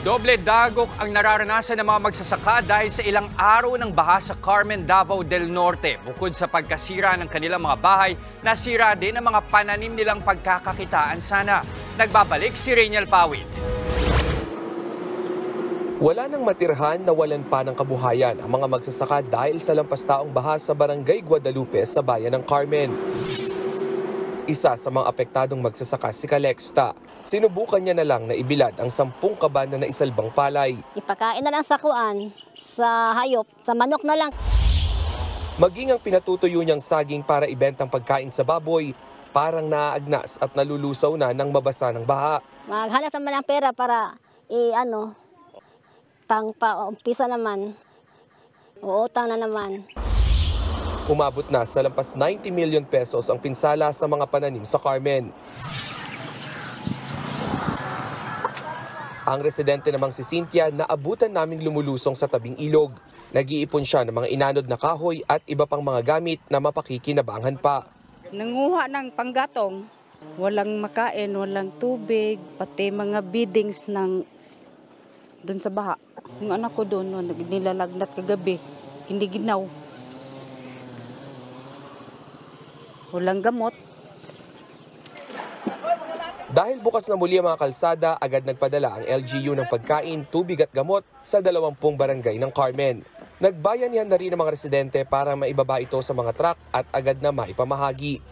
Doble dagok ang nararanasan ng mga magsasaka dahil sa ilang araw ng baha sa Carmen, Davao del Norte. Bukod sa pagkasira ng kanilang mga bahay, nasira din ang mga pananim nilang pagkakakitaan sana. Nagbabalik si Rainiel Pawid. Wala nang matirhan, nawalan pa ng kabuhayan ang mga magsasaka dahil sa lampas-taong baha sa Barangay Guadalupe sa bayan ng Carmen. Isa sa mga apektadong magsasaka si Calexta. Sinubukan niya na lang na ibilad ang 10 kaban na naisalbang palay. Ipakain na lang sa kuan, sa hayop, sa manok na lang. Maging ang pinatutuyo niyang saging para ibentang pagkain sa baboy, parang naaagnas at nalulusaw na ng mabasa ng baha. Maghanap naman ng pera para pang paumpisa naman. Uutang na naman. Umabot na sa lampas 90 million pesos ang pinsala sa mga pananim sa Carmen. Ang residente namang si Cynthia naabutan naming lumulusong sa tabing ilog. Nag-iipon siya ng mga inanod na kahoy at iba pang mga gamit na mapakikinabangan pa. Nanguha ng panggatong, walang makain, walang tubig, pati mga biddings ng doon sa baha. Yung anak ko doon, nilalagnat kagabi, hindi ginaw. Walang gamot. Dahil bukas na muli ang mga kalsada, agad nagpadala ang LGU ng pagkain, tubig at gamot sa 20 barangay ng Carmen. Nagbayanihan na rin ang mga residente para maibaba ito sa mga truck at agad na maipamahagi.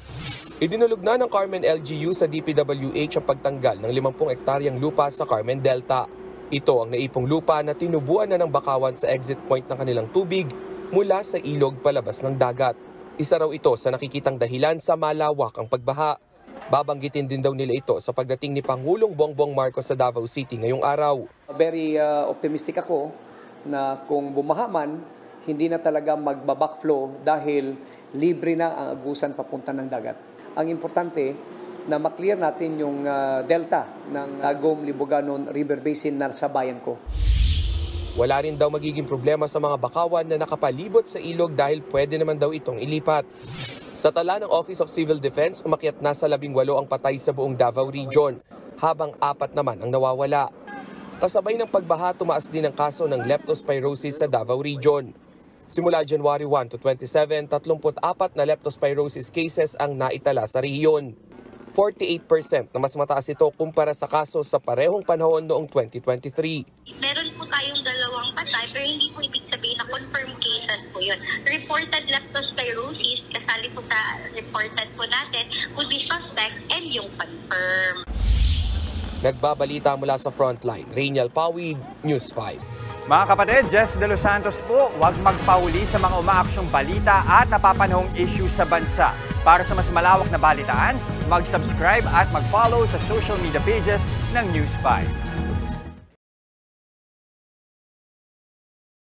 Idinulog na ng Carmen LGU sa DPWH ang pagtanggal ng 50 hektaryang lupa sa Carmen Delta. Ito ang naipong lupa na tinubuan na ng bakawan sa exit point ng kanilang tubig mula sa ilog palabas ng dagat. Isa raw ito sa nakikitang dahilan sa malawak ang pagbaha. Babanggitin din daw nila ito sa pagdating ni Pangulong Bongbong Marcos sa Davao City ngayong araw. Very optimistic ako na kung bumaha man, hindi na talaga magbabackflow dahil libre na ang agusan papunta ng dagat. Ang importante na maklear natin yung delta ng Agom Liboganon River Basin na sa bayan ko. Wala rin daw magiging problema sa mga bakawan na nakapalibot sa ilog dahil pwede naman daw itong ilipat. Sa tala ng Office of Civil Defense, umakyat na sa 18 ang patay sa buong Davao Region, habang 4 naman ang nawawala. Kasabay ng pagbaha, tumaas din ang kaso ng leptospirosis sa Davao Region. Simula January 1 to 27, 34 na leptospirosis cases ang naitala sa rehiyon. 48% na mas mataas ito kumpara sa kaso sa parehong panahon noong 2023. Meron po tayong 2 patay pero hindi po ibig sabihin na confirmed cases po yun. Reported leptospirosis, kasali po sa reported po natin, would be suspect and yung confirmed. Nagbabalita mula sa Frontline, Rainiel Pawid, News 5. Mga kapatid, Jess De Los Santos po, huwag magpahuli sa mga umaaksyong balita at napapanahong issue sa bansa. Para sa mas malawak na balitaan, mag-subscribe at mag-follow sa social media pages ng News 5.